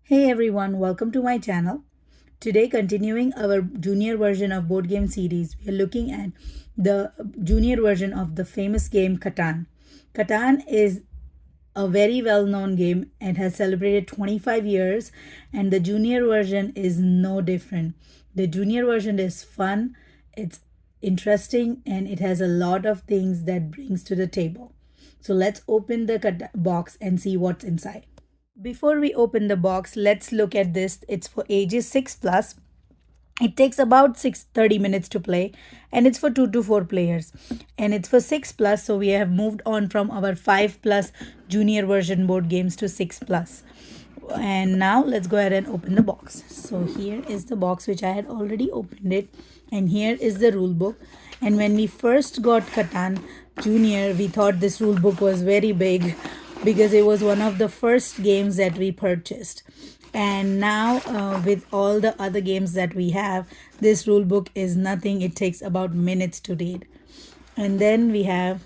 Hey everyone, welcome to my channel. Today, continuing our junior version of board game series, we are looking at the junior version of the famous game Catan. Catan is a very well known game and has celebrated 25 years, and the junior version is no different. The junior version is fun, it's interesting, and it has a lot of things that brings to the table. So let's open the box and see what's inside. Before we open the box, let's look at this. It's for ages 6 plus. It takes about 30 minutes to play, and it's for 2 to 4 players. And it's for 6 plus, so we have moved on from our 5 plus junior version board games to 6 plus. And now let's go ahead and open the box. So here is the box which I had already opened it, and here is the rule book. And when we first got Catan Junior, we thought this rule book was very big because it was one of the first games that we purchased. And now with all the other games that we have, this rule book is nothing. It takes about minutes to read. And then we have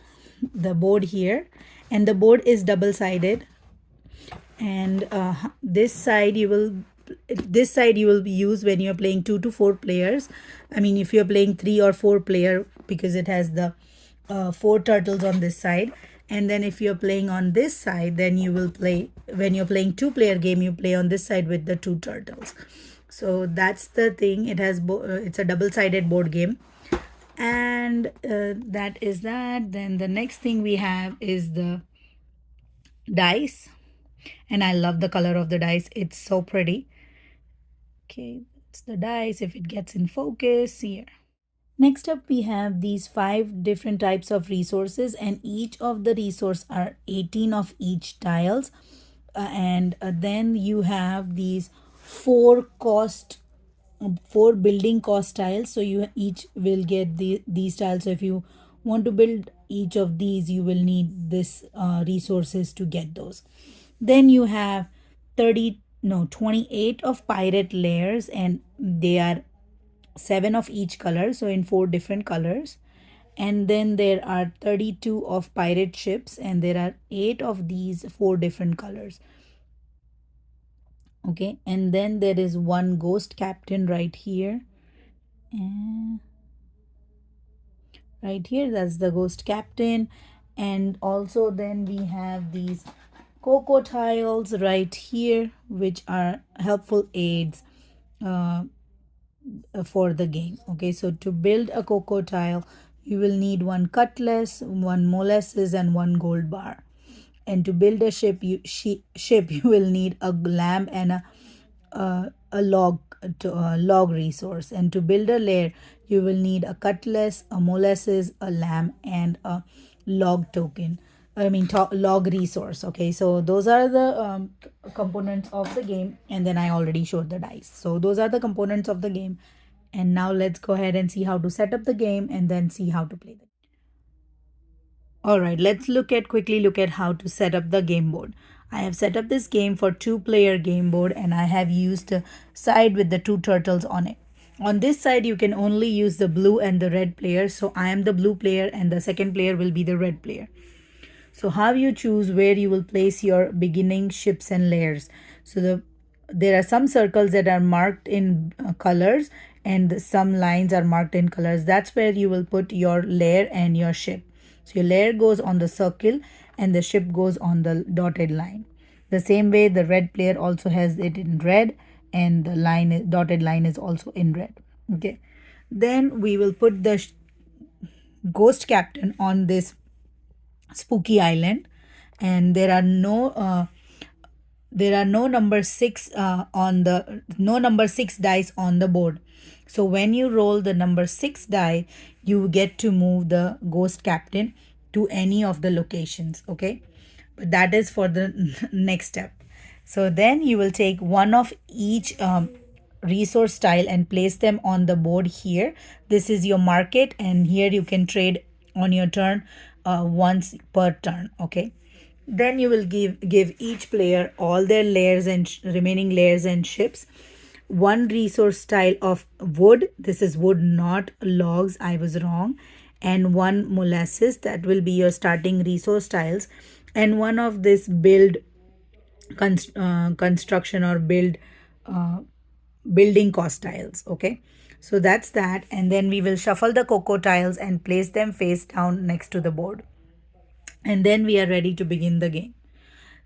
the board here, and the board is double-sided, and this side you will use when you're playing 2 to 4 players. I mean, if you're playing 3 or 4 player, because it has the 4 turtles on this side. And then if you're playing on this side, then you will play, when you're playing 2-player game, you play on this side with the 2 turtles. So that's the thing. It has it's a double-sided board game, and that is that. Then the next thing we have is the dice, and I love the color of the dice. It's so pretty. Okay, it's the dice. If it gets in focus here. Next up, we have these 5 different types of resources, and each of the resource are 18 of each tiles. And then you have these 4 building cost tiles. So you each will get these tiles. So if you want to build each of these, you will need this resources to get those. Then you have 28 of pirate layers, and they are 7 of each color, so in 4 different colors. And then there are 32 of pirate ships, and there are 8 of these 4 different colors. Okay, and then there is one ghost captain right here, and right here, that's the ghost captain. And also then we have these cocoa tiles right here, which are helpful aids for the game. Okay, so to build a cocoa tile, you will need 1 cutlass, 1 molasses, and 1 gold bar. And to build a ship, you will need a lamp and a log resource. And to build a lair, you will need a cutlass, a molasses, a lamp, and a log token. I mean, log resource. Okay, so those are the components of the game, and then I already showed the dice. So those are the components of the game. And now let's go ahead and see how to set up the game, and then see how to play the game. All right, let's quickly look at how to set up the game board. I have set up this game for 2-player game board, and I have used a side with the 2 turtles on it. On this side, you can only use the blue and the red player. So I am the blue player, and the second player will be the red player. So how you choose where you will place your beginning ships and layers. So there are some circles that are marked in colors, and some lines are marked in colors. That's where you will put your layer and your ship. So your layer goes on the circle, and the ship goes on the dotted line. The same way, the red player also has it in red, and the dotted line is also in red. Okay. Then we will put the ghost captain on this spooky island, and there are no number 6 dice on the board. So when you roll the number 6 die, you get to move the ghost captain to any of the locations. Okay, but that is for the next step. So then you will take one of each resource tile and place them on the board here. This is your market, and here you can trade on your turn once per turn. Okay, then you will give each player all their layers and remaining layers and ships. 1 resource tile of wood. This is wood, not logs. I was wrong. And 1 molasses. That will be your starting resource tiles. And 1 of this build construction or uh, building cost tiles. Okay, so that's that, and then we will shuffle the cocoa tiles and place them face down next to the board, and then we are ready to begin the game.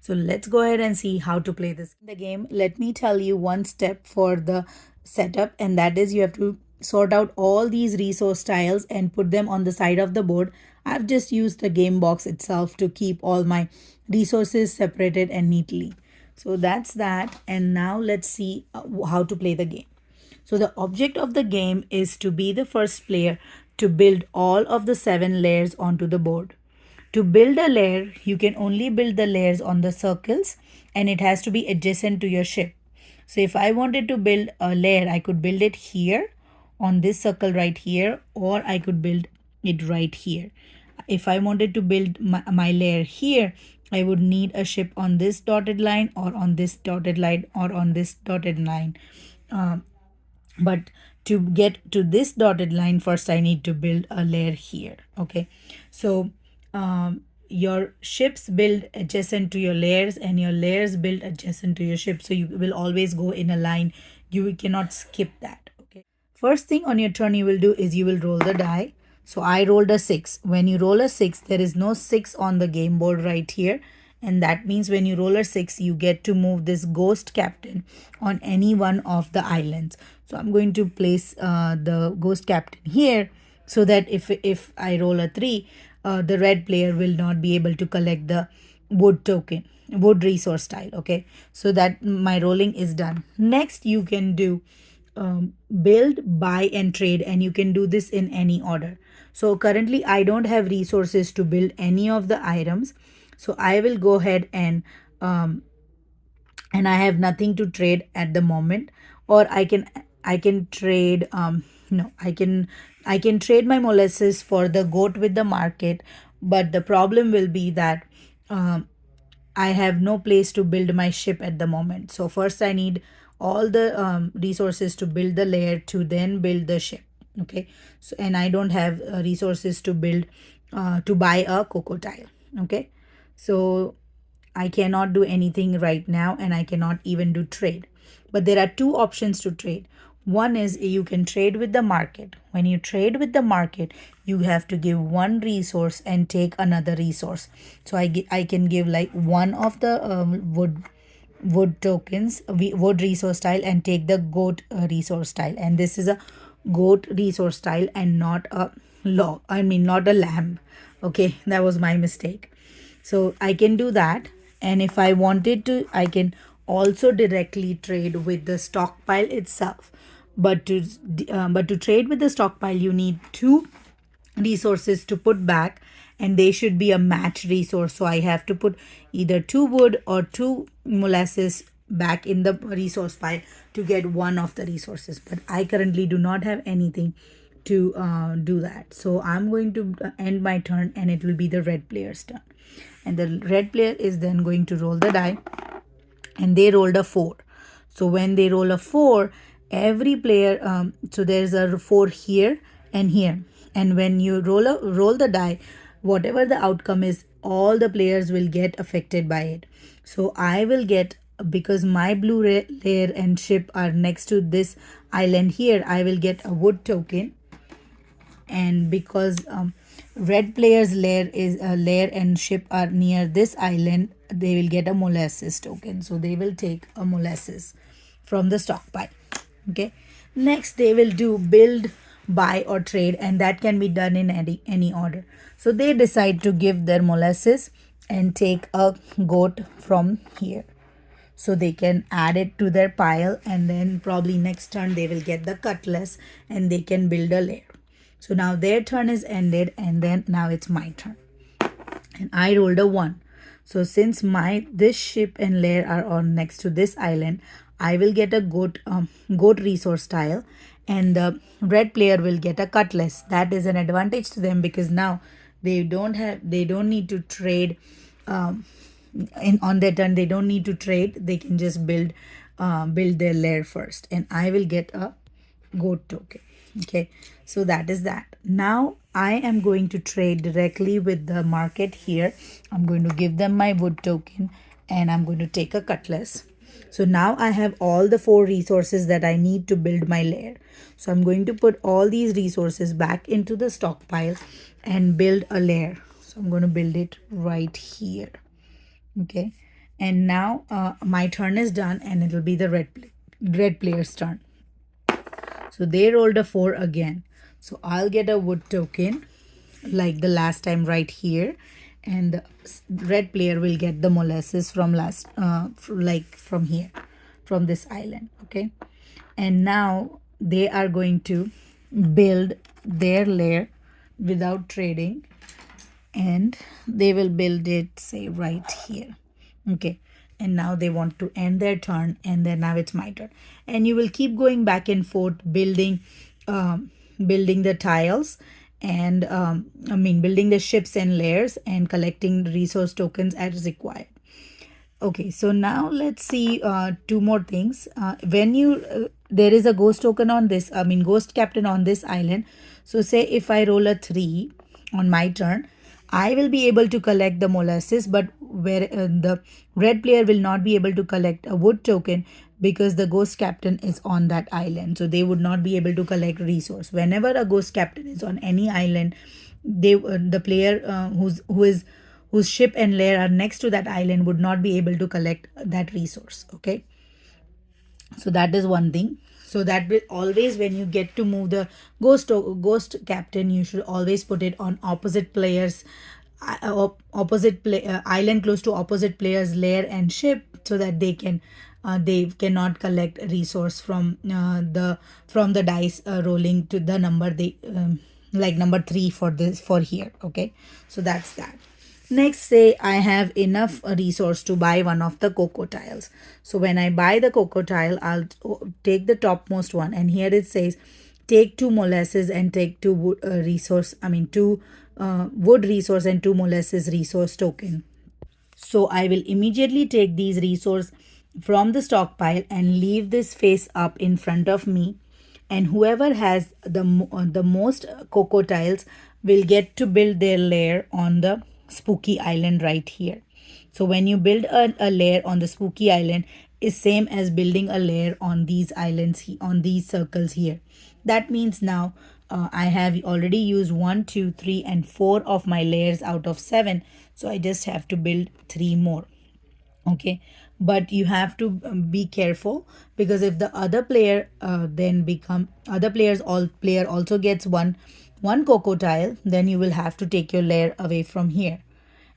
So let's go ahead and see how to play this the game. Let me tell you one step for the setup, and that is you have to sort out all these resource tiles and put them on the side of the board. I've just used the game box itself to keep all my resources separated and neatly. So that's that, and now let's see how to play the game. So the object of the game is to be the first player to build all of the 7 layers onto the board. To build a layer, you can only build the layers on the circles, and it has to be adjacent to your ship. So if I wanted to build a layer, I could build it here on this circle right here, or I could build it right here. If I wanted to build my layer here, I would need a ship on this dotted line, or on this dotted line, or on this dotted line. Um, but to get to this dotted line, first I need to build a layer here. Okay, so your ships build adjacent to your layers, and your layers build adjacent to your ship, so you will always go in a line. You cannot skip that. Okay, first thing on your turn you will do is you will roll the die. So I rolled a 6. When you roll a 6, there is no 6 on the game board right here, and that means when you roll a 6, you get to move this ghost captain on any one of the islands. So I'm going to place the ghost captain here, so that if I roll a 3, the red player will not be able to collect the wood resource tile. Okay, so that my rolling is done. Next you can do build, buy and trade, and you can do this in any order. So currently I don't have resources to build any of the items, so I will go ahead and I have nothing to trade at the moment. Or I can trade no I can trade my molasses for the goat with the market, but the problem will be that um, I have no place to build my ship at the moment. So first I need all the resources to build the layer, to then build the ship. Okay, so and I don't have resources to build to buy a cocoa tile. Okay, so I cannot do anything right now, and I cannot even do trade. But there are two options to trade. One is you can trade with the market. When you trade with the market, you have to give one resource and take another resource. So I can give like one of the wood tokens, wood resource tile, and take the goat resource tile. And this is a goat resource tile and not a not a lamb. Okay, that was my mistake. So I can do that, and if I wanted to, I can also directly trade with the stockpile itself. But to trade with the stockpile, you need two resources to put back, and they should be a match resource. So I have to put either 2 wood or 2 molasses back in the resource pile to get one of the resources, but I currently do not have anything to do that. So I'm going to end my turn, and it will be the red player's turn, and the red player is then going to roll the die, and they rolled a 4. So when they roll a 4, every player so there's a 4 here and here, and when you roll the die, whatever the outcome is, all the players will get affected by it. So I will get, because my blue layer and ship are next to this island here, I will get a wood token. And because red player's lair is lair and ship are near this island, they will get a molasses token, so they will take a molasses from the stockpile. Okay, next they will do build, buy or trade, and that can be done in any order. So they decide to give their molasses and take a goat from here, so they can add it to their pile, and then probably next turn they will get the cutlass and they can build a lair. So now their turn is ended, and then now it's my turn, and I rolled a 1. So since my this ship and lair are on next to this island, I will get a goat resource tile, and the red player will get a cutlass. That is an advantage to them, because now they don't need to trade in on their turn. They don't need to trade. They can just build their lair first, and I will get a goat token. Okay, so that is that. Now I am going to trade directly with the market here. I'm going to give them my wood token, and I'm going to take a cutlass. So now I have all the 4 resources that I need to build my lair. So I'm going to put all these resources back into the stockpile and build a lair. So I'm going to build it right here. Okay. And now my turn is done, and it'll be the red player's turn. So they rolled a 4 again. So I'll get a wood token like the last time right here, and the red player will get the molasses from like from here, from this island. Okay. And now they are going to build their lair without trading, and they will build it, say, right here. Okay. And now they want to end their turn, and then now it's my turn, and you will keep going back and forth building building the tiles, and building the ships and layers and collecting resource tokens as required. Okay, so now let's see 2 more things. When you there is a ghost token on this, ghost captain on this island. So say if I roll a 3 on my turn, I will be able to collect the molasses, but where the red player will not be able to collect a wood token because the ghost captain is on that island. So they would not be able to collect resource. Whenever a ghost captain is on any island, the player whose ship and lair are next to that island would not be able to collect that resource. Okay, so that is one thing. So that will always, when you get to move the ghost captain, you should always put it on opposite players island close to opposite players lair and ship, so that they cannot collect resource from the dice rolling to the number they like number 3 for this for here. Okay, so that's that. Next, say I have enough resource to buy one of the cocoa tiles. So when I buy the cocoa tile, I'll take the topmost one, and here it says take 2 molasses and take 2 wood two wood resource and 2 molasses resource token. So I will immediately take these resources from the stockpile and leave this face up in front of me, and whoever has the most cocoa tiles will get to build their lair on the spooky island right here. So when you build a lair on the spooky island, is same as building a lair on these islands on these circles here. That means now I have already used 1, 2, 3, and 4 of my layers out of 7. So I just have to build 3 more. Okay, but you have to be careful, because if the other player player also gets one cocoa tile, then you will have to take your layer away from here.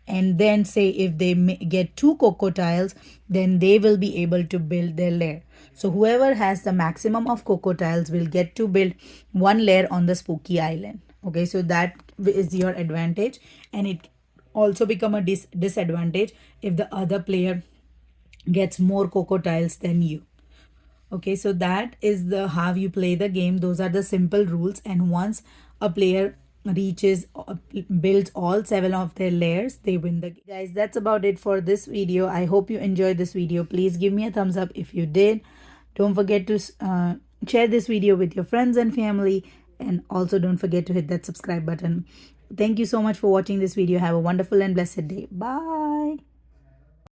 And then say if they get 2 cocoa tiles, then they will be able to build their lair. So whoever has the maximum of cocoa tiles will get to build 1 lair on the spooky island. Okay, so that is your advantage, and it also become a disadvantage if the other player gets more cocoa tiles than you. Okay, so that is the how you play the game. Those are the simple rules, and once a player builds all 7 of their layers, they win the game. Guys, that's about it for this video. I hope you enjoyed this video. Please give me a thumbs up if you did. Don't forget to share this video with your friends and family, and also don't forget to hit that subscribe button. Thank you so much for watching this video. Have a wonderful and blessed day. Bye.